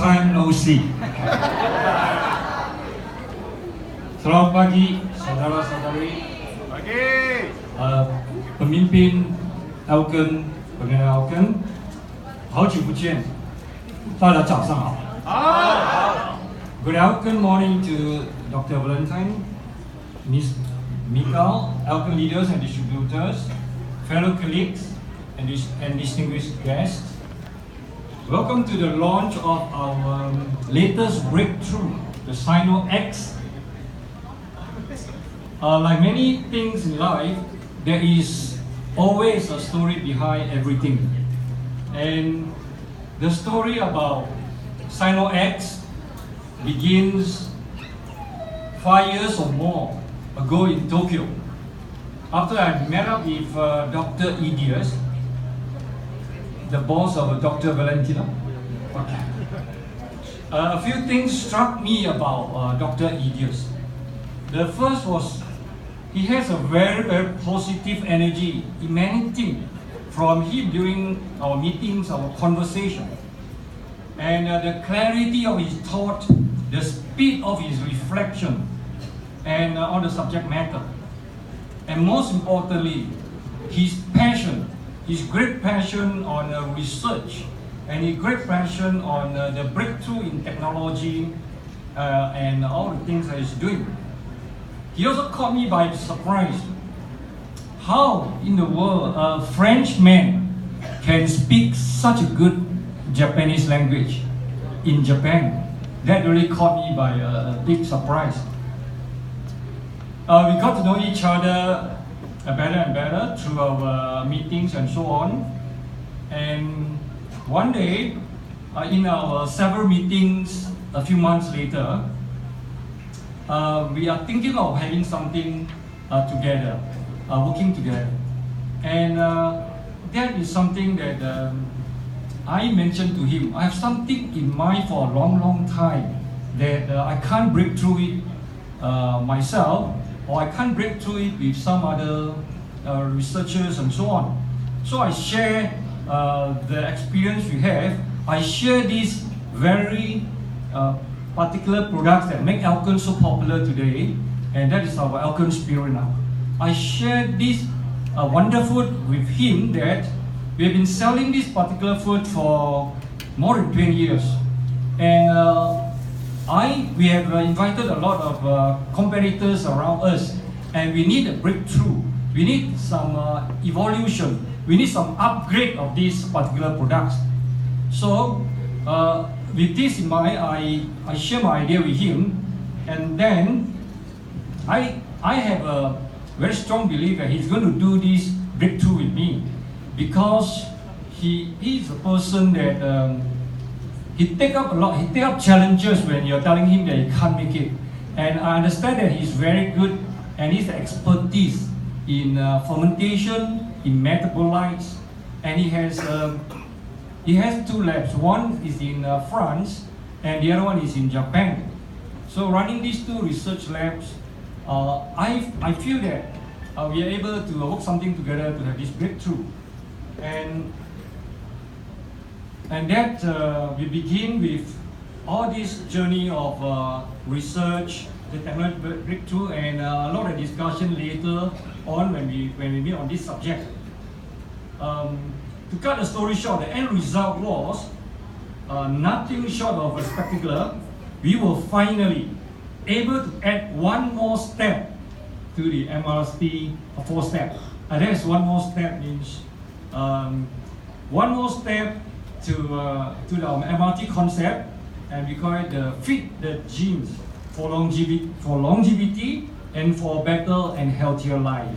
time no see. Selamat pagi, saudara-saudari. Pagi. Pemimpin Elken, pengenal Elken, 好久不见，大家早上好。好。 Good Elken morning to Dr. Valentine, Ms. Mikael, Elken leaders and distributors, fellow colleagues, and distinguished guests. Welcome to the launch of our latest breakthrough, the Cyanor X. Like many things in life, there is always a story behind everything. And the story about Cyanor X begins 5 years or more ago in Tokyo. After I met up with Dr. Idias, the boss of Dr. Valentina. Okay. A few things struck me about Dr. Idias. The first was he has a very, very positive energy emanating from him during our meetings, our conversation. And the clarity of his thought, the speed of his reflection, and on the subject matter. And most importantly, his passion, his great passion on research, and his great passion on the breakthrough in technology and all the things that he's doing. He also caught me by surprise. How in the world a French man can speak such a good Japanese language in Japan? That really caught me by a big surprise. We got to know each other better and better through our meetings and so on. And one day, in our several meetings a few months later, we are thinking of having something together, working together. And that is something that I mentioned to him. I have something in mind for a long, long time that I can't break through it myself, or I can't break through it with some other researchers and so on. So I share the experience we have. I share these very particular products that make Elken so popular today, and that is our Elken spirit now. I share this wonderful food with him that we have been selling this particular food for more than 20 years. And we have invited a lot of competitors around us, and we need a breakthrough. We need some evolution. We need some upgrade of these particular products. So with this in mind, I share my idea with him, and then I have a very strong belief that he's going to do this breakthrough with me, because he is a person that he take up challenges when you're telling him that he can't make it. And I understand that he's very good, and his expertise in fermentation, in metabolites, and he has 2 labs. One is in France, and the other one is in Japan. So running these 2 research labs, I feel that we are able to work something together to have this breakthrough. And that we begin with all this journey of research, the technology breakthrough, and a lot of discussion later on when we meet on this subject. To cut the story short, the end result was nothing short of spectacular. We were finally able to add one more step to the MRST 4 step. And that's one more step means one more step to the MRT concept, and we call it the fit the genes for longevity and for better and healthier life.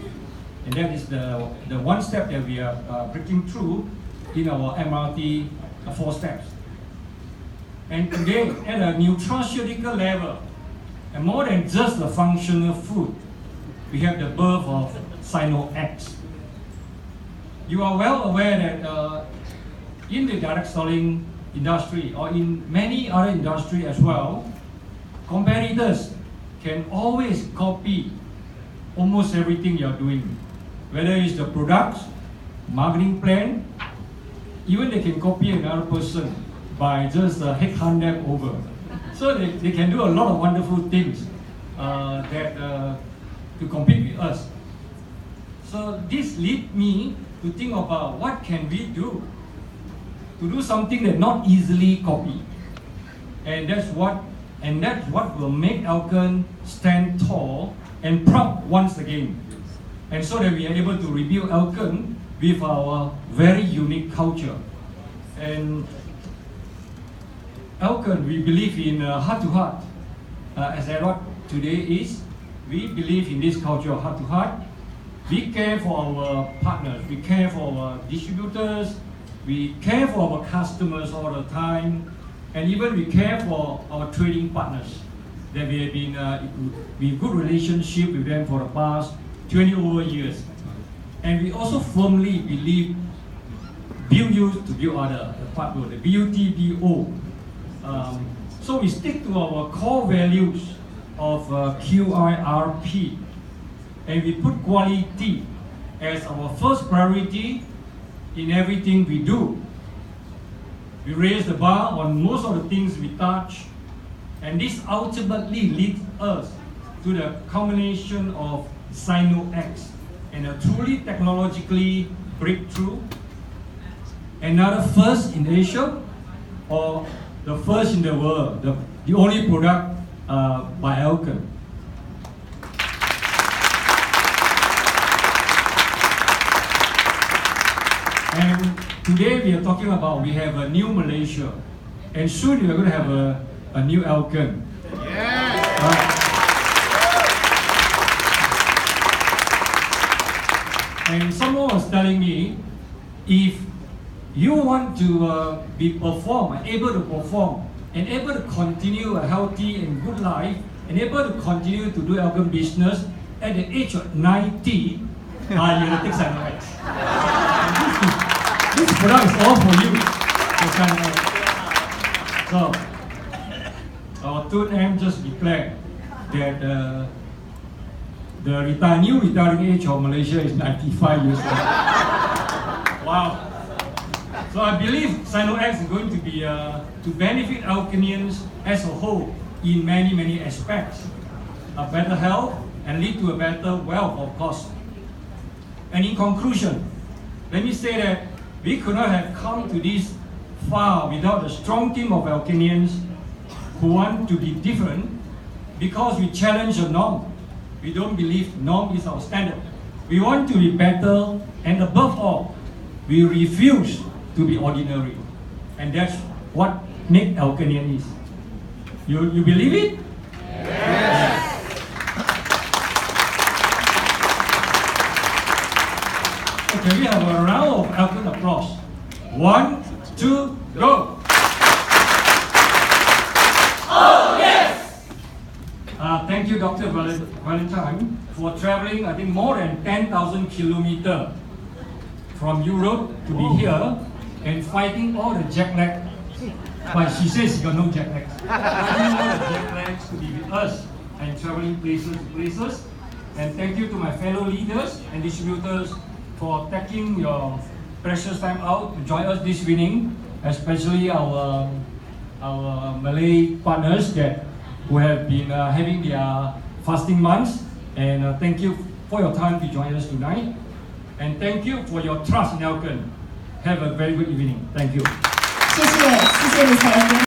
And that is the one step that we are breaking through in our MRT 4 steps. And today, at a nutraceutical level, and more than just a functional food, we have the birth of Cyanor X. You are well aware that in the direct selling industry, or in many other industries as well, competitors can always copy almost everything you're doing. Whether it's the products, marketing plan, even they can copy another person. by just headhunt them over. So they can do a lot of wonderful things to compete with us. So this lead me to think about what can we do to do something that not easily copied, and that's what will make Elken stand tall and proud once again, and so that we are able to rebuild Elken with our very unique culture. And Elken, we believe in heart to heart, as Edward today is. We believe in this culture of heart to heart. We care for our partners, we care for our distributors, we care for our customers all the time, and even we care for our trading partners that we have been with good relationship with them for the past 20 over years. And we also firmly believe build you to build other, the part word, the BUTBO. So we stick to our core values of QIRP, and we put quality as our first priority in everything we do. We raise the bar on most of the things we touch, and this ultimately leads us to the combination of Cyanor X and a truly technologically breakthrough, another first in Asia, or the first in the world, the only product by Elken. And today we are talking about we have a new Malaysia, and soon we are going to have a new Elken. And someone was telling me, if you want to be able to perform, and able to continue a healthy and good life, and able to continue to do Elken business at the age of 90, you will take Cyanor X. This product is all for you. So, our 2M just declared that the new retiring age of Malaysia is 95 years old. Wow. So I believe Cyanor X is going to be to benefit Elkenians as a whole in many, many aspects. A better health and lead to a better wealth, of course. And in conclusion, let me say that we could not have come to this far without a strong team of Elkenians who want to be different, because we challenge the norm. We don't believe norm is our standard. We want to be better, and above all, we refuse to be ordinary. And that's what make Elkenian is. You believe it? Yes. Okay, we have a round of Elken applause. 1, 2, go! Oh, yes! Thank you, Dr. Valentine, for traveling, I think, more than 10,000 kilometers from Europe to be here and fighting all the jet lag. But she says she got no jet lag. Fighting all the jet lags to be with us and traveling places to places. And thank you to my fellow leaders and distributors for taking your precious time out to join us this evening, especially our Malay partners who have been having their fasting months. And thank you for your time to join us tonight. And thank you for your trust in Elken. Have a very good evening. Thank you. 谢谢李才。